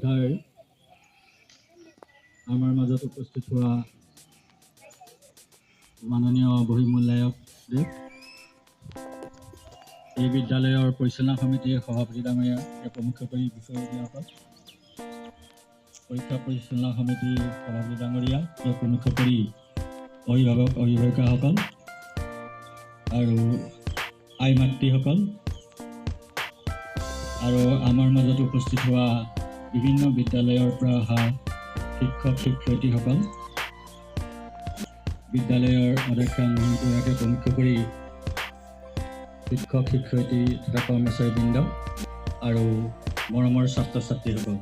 শ্ৰদ্ধাৰ আমাৰ মাজত উপস্থিত হোৱা মাননীয় বহিমূল্যায়কদেৱ, এই বিদ্যালয়ৰ পৰিচালনা সমিতিৰ সভাপতি ডাঙৰীয়া, প্ৰমুখ্য কৰি বিষয়ববীয়াসকল, পৰীক্ষা পৰিচালনা সমিতিৰ সভাপতি ডাঙৰীয়া, প্ৰমুখ্য কৰি অভিভাৱক অভিভাৱিকাসকল আৰু আই মাতৃসকল আৰু আমাৰ মাজত উপস্থিত হোৱা বিভিন্ন বিদ্যালয়ৰ পৰা অহা শিক্ষক শিক্ষয়িত্ৰীসকল, বিদ্যালয়ৰ অধ্যক্ষ মহোদয়কে প্ৰমুখ্য কৰি শিক্ষক শিক্ষয়িত্ৰী তথা কৰ্মচাৰীবৃন্দ আৰু মৰমৰ ছাত্ৰ ছাত্ৰীসকল,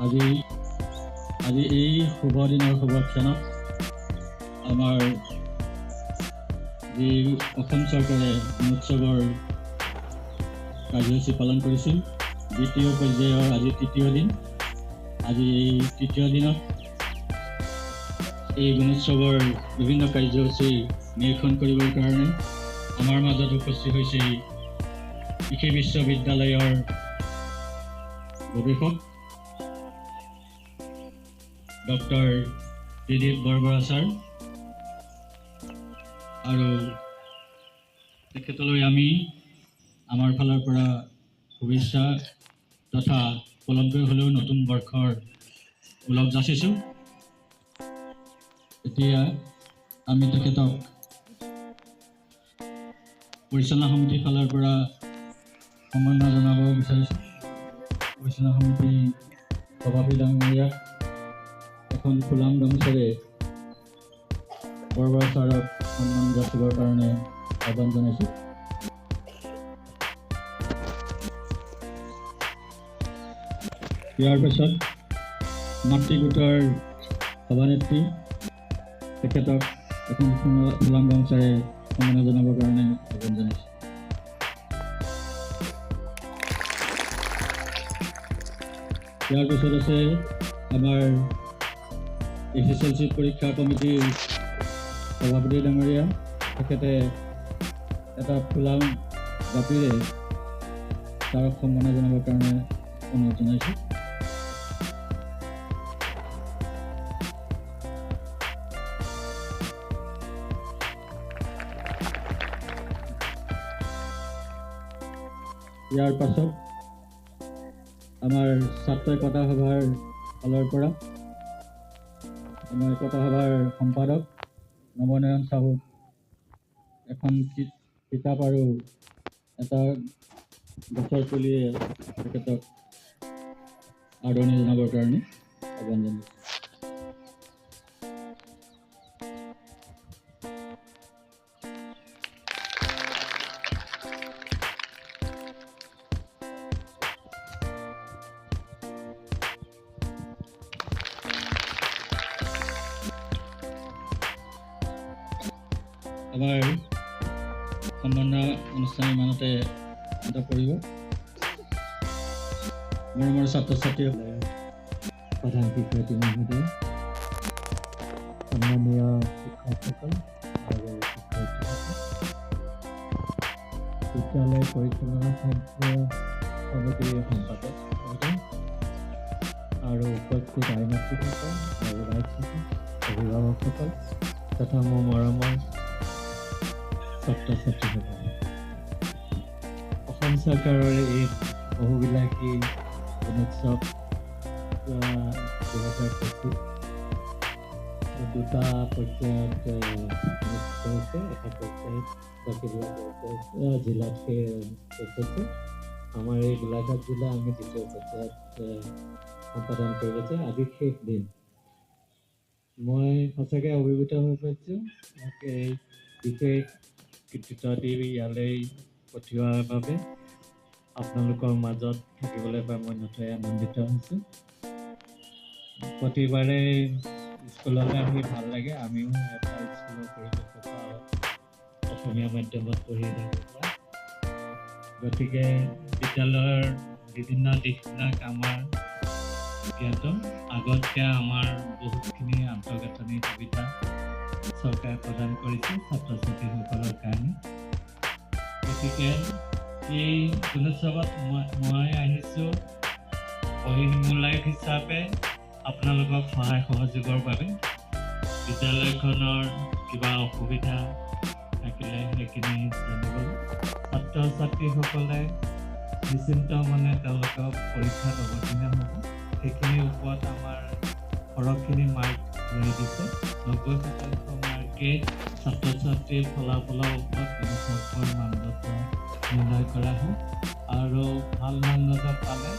আজি এই শুভ দিনৰ শুভ ক্ষণত আমাৰ যি অসম চৰকাৰে গুণোৎসৱৰ কাৰ্যসূচী পালন কৰিছিল, দ্বিতীয় পৰ্যায়ৰ আজি তৃতীয় দিন। আজি এই তৃতীয় দিনত এই গুণোৎসৱৰ বিভিন্ন কাৰ্যসূচী নিৰীক্ষণ কৰিবৰ কাৰণে আমাৰ মাজত উপস্থিত হৈছে কৃষি বিশ্ববিদ্যালয়ৰ গৱেষক ডক্টৰ ত্ৰিদীপ বৰবৰা ছাৰ, আৰু তেখেতলৈ আমি আমাৰ ফালৰ পৰা শুভেচ্ছা তথা পলমকৈ হ'লেও নতুন বৰ্ষৰ ওলগ যাচিছোঁ। এতিয়া আমি তেখেতক পৰিচালনা সমিতিৰ ফালৰ পৰা সম্বৰ্ধনা জনাব বিচাৰিছোঁ। পৰিচালনা সমিতি সভাপতি ডাঙৰীয়াক এখন ফুলাম গামোচাৰে বৰবৰা ছাৰক সন্মান যাচিবৰ কাৰণে আহ্বান জনাইছোঁ। ইয়াৰ পিছত মাতৃগোটৰ সভানেত্ৰী তেখেতক এখন ফুলাম গামোচাৰে সন্মান জনাবৰ কাৰণে আহ্বান জনাইছোঁ। ইয়াৰ পিছত আছে আমাৰ SSLC পৰীক্ষা কমিটিৰ সভাপতি ডাঙৰীয়া, তেখেতে এটা ফুলাম জাপিৰে ছাৰক সম্বৰ্ধনা জনাবৰ কাৰণে অনুৰোধ জনাইছোঁ। ইয়াৰ পাছত আমাৰ ছাত্ৰ একতা সভাৰ ফালৰ পৰা আমাৰ একতা সভাৰ সম্পাদক নৱনয়ন চাহু এখন কিতাপ আৰু এটা গছৰ পুলিয়ে তেখেতক আদৰণি জনাবৰ কাৰণে আহ্বান জনাইছোঁ। আমাৰ সম্বৰ্ধনা অনুষ্ঠান ইমানতে অন্ত পৰিব। মৰমৰ ছাত্ৰ ছাত্ৰীসকলে, প্ৰধান শিক্ষয়িত্ৰী মহোদয়, সন্মানীয় শিক্ষকসকল আৰু শিক্ষয়িত্ৰীসকল, বিদ্যালয় পৰিচালনা সমিতিৰ সম্পাদক মহোদয় আৰু উপস্থিত আই মাতৃসকল আৰু ৰাইজসকল, অভিভাৱকসকল তথা মোৰ মৰমৰ ছাত্ৰ ছাত্ৰীসকল, অসম চৰকাৰৰ এই বহুবিলাসী গুণোৎসৱ 2025 দুটা পৰ্যায়ত অনুষ্ঠিত হৈছে। এটা পৰ্যায়ত জিলাত হৈছে। আমাৰ এই গোলাঘাট জিলা আমি দ্বিতীয় পৰ্যায়ত সম্পাদন কৰিছে। আজি শেষ দিন। মই সঁচাকৈ অভিভূত হৈ পাইছোঁ। এই বিশেষ কৃতিত্ব দি ইয়ালৈ পঠিওৱাৰ বাবে আপোনালোকৰ মাজত থাকিবলৈ পাই মই নথৈ আনন্দিত হৈছোঁ। প্ৰতিবাৰে স্কুললৈ আহি ভাল লাগে। আমিও এটা স্কুলৰ পৰিৱেশৰ পৰা অসমীয়া মাধ্যমত পঢ়ি থাকোঁ, গতিকে বিদ্যালয়ৰ বিভিন্ন দিশবিলাক আমাৰ জ্ঞাত। আগতকৈ আমাৰ বহুতখিনি আন্তঃগাঁথনি সুবিধা চৰকাৰে প্ৰদান কৰিছে ছাত্ৰ ছাত্ৰীসকলৰ কাৰণে। গতিকে এই গুণোৎসৱত মই আহিছোঁ অহিমূলায়ক হিচাপে আপোনালোকক সহায় সহযোগৰ বাবে। বিদ্যালয়খনৰ কিবা অসুবিধা থাকিলে সেইখিনি জানিবলৈ ছাত্ৰ ছাত্ৰীসকলে নিশ্চিন্ত মনে তেওঁলোকক পৰীক্ষাত অৱতীৰ্ণ হ'ব। সেইখিনিৰ ওপৰত আমাৰ সৰহখিনি মাৰ্ক ধৰি দিছে। 90% মাৰ্কে ছাত্ৰ ছাত্ৰীৰ ফলাফলৰ ওপৰত গুণোৎসৱৰ মানদণ্ড নিৰ্ণয় কৰা হয় আৰু ভাল মানদণ্ড পালে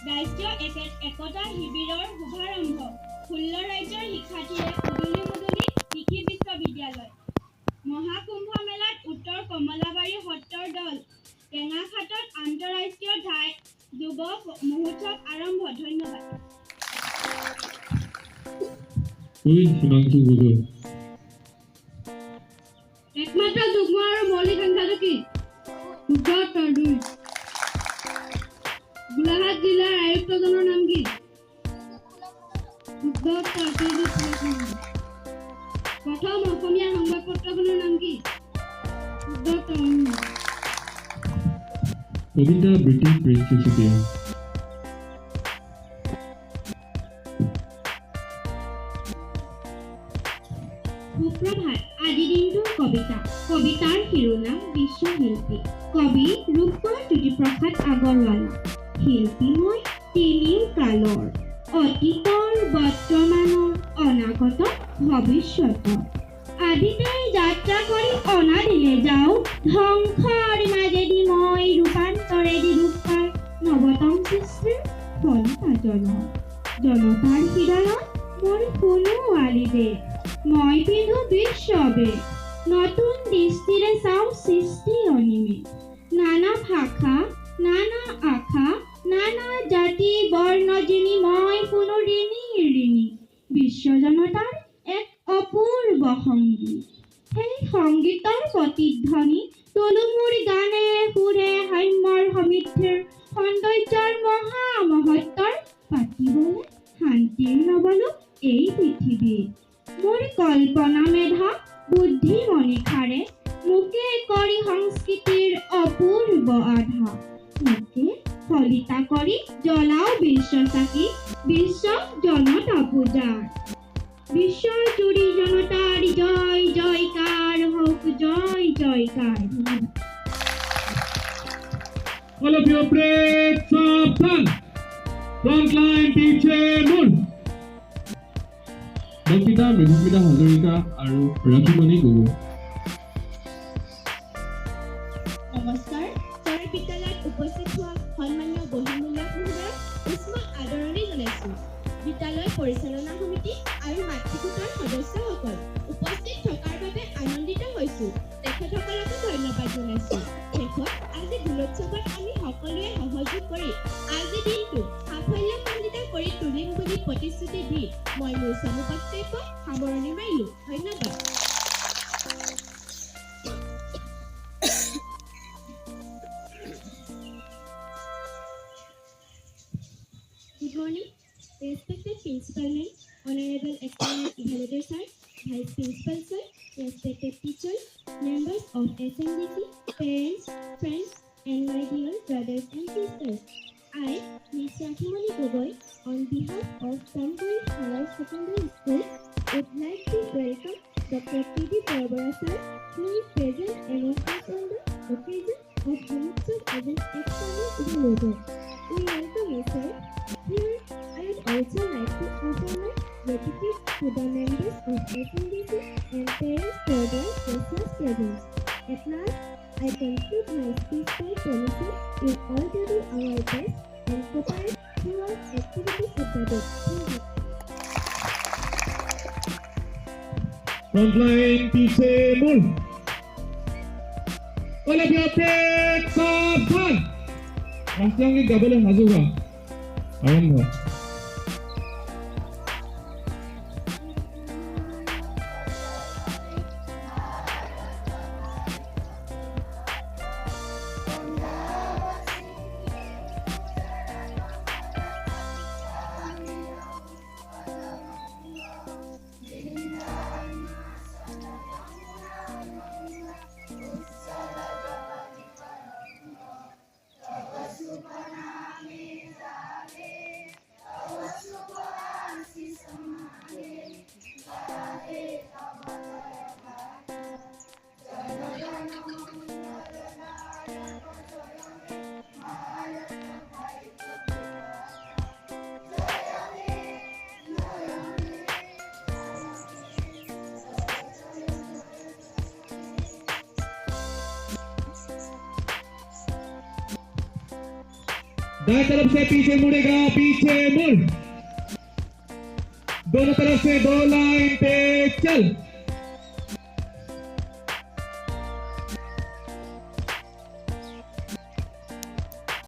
ৰাষ্ট্ৰীয় একতা শিবিৰৰ শুভাৰম্ভ 16 ৰাজ্যৰ শিক্ষাৰ্থীৰে উদুলি মুদুলি কৃষি বিশ্ববিদ্যালয়। মহাকুম্ভ মেলাত উত্তৰ কমলাবাৰী সত্ৰৰ দল। টেঙাখাটত আন্তঃৰাষ্ট্ৰীয় যুৱ মহোৎসৱ আৰম্ভ। ধন্যবাদ। একমাত্ৰ যুগ্ম আৰু মৌলিক সংখ্যাটো কি? উত্তৰ 2। গোলাঘাট জিলাৰ আয়ুক্তজনৰ নাম কি? প্ৰথম অসমীয়া সংবাদপত্ৰখনৰ নাম কি? কবিতা ব্ৰিটিছ প্ৰেছচিপিয়া। সুপ্ৰভাত। আজি দিনটোৰ কবিতা। কবিতাৰ শিৰোনাম বিশ্বশিল্পী। কবি ৰূপকোঁৱৰ জ্যোতিপ্ৰসাদ আগৰৱালা। শিল্পী মই তিনিও কালৰ, অতীতৰ, বৰ্তমানৰ, অনাগত, ভৱিষ্যতৰ। আদিতেই যাত্ৰা কৰি অনাদিলে যাওঁ, ধ্বংসৰ মাজেদি মই ৰূপান্তৰেদি ৰূপ পাই নৱতম সৃষ্টিৰ ফলিতাজনৰ। জনতাৰ হৃদয়ত মই শুনো আলিদে, মই পিন্ধো বিশ্ববেশ। নতুন দৃষ্টিৰে চাওঁ সৃষ্টি অনিমিত নানা ভাষা নানা আশা নানা জাতি বৰ্ণ যিনি মই কোনো ঋণী ঋণী বিশ্বজনতাৰ এক অপূৰ্ব সংগীত সেই সংগীতৰ প্ৰতিধ্বনি তোলো মোৰ গানে সুৰে সাম্যৰ সমৃদ্ধিৰ সৌন্দৰ্যৰ মহামহত্বৰ পাতিবলৈ শান্তিৰ নবলো এই পৃথিৱীত মোৰ কল্পনা মেধা বুদ্ধি মনিষাৰে মোকে কৰি সংস্কৃতিৰ অপূৰ্ব আধা মোকে ফলিতা কৰি জ্বলাও বিশ্ব চাকি বিশ্ব জনতা পূজাৰ বিশ্বৰ জুৰি জনতাৰ জয় জয়কাৰ হওক জয় জয়কাৰ All of your break, সাবধান front line পিছে মূল বক্তৃতা মৃদুস্মিতা হাজৰিকা আৰু ৰাখিমণি গগৈ নমস্কাৰ ছাৰ বিদ্যালয়ত উপস্থিত হোৱা সন্মানীয় বহিমূল্য মহোদয়ক উষ্ম আদৰণি জনাইছোঁ বিদ্যালয় পৰিচালনা সমিতি আৰু মাতৃগোটৰ সদস্যসকল উপস্থিত থকাৰ বাবে আনন্দিত হৈছোঁ তেখেতসকলকো ধন্যবাদ জনাইছোঁ শেষত আজি গুণোৎসৱত আমি সকলোৱে সহযোগ কৰি আজি দিনটো সাফল্যমণ্ডিত কৰি তুলিম বুলি প্ৰতিশ্ৰুতি দি মই মোৰ চমু বক্তব্য সামৰণি মাৰিলোঁ ধন্যবাদ Good morning, respected principal ma'am, honorable external evaluator sir, vice principal sir, respected teachers, members of SMDC, parents, friends, and my dear brothers and sisters. I, Ms. Rakhimani Gogoi, on behalf of Samguri Higher Secondary School, would like to welcome Dr. P.D. Barbara sir, who is present among us on the occasion of Gunootsav as an external evaluator. We welcome you, sir. Here, I would also like to offer my gratitude to the members of SMDC and parents for their precious presence. At last, I conclude my speech by promising you all to do our best and cooperate throughout activities of the day. Thank you. front line পিছে মূল All of your break, সাবধান ৰাষ্ট্ৰীয় সংগীত গাবলৈ সাজু হোৱা আৰম্ভ दाएं तरफ से पीछे मुड़ेगा पीछे मुड़ दोनों तरफ से दो लाइन पे चल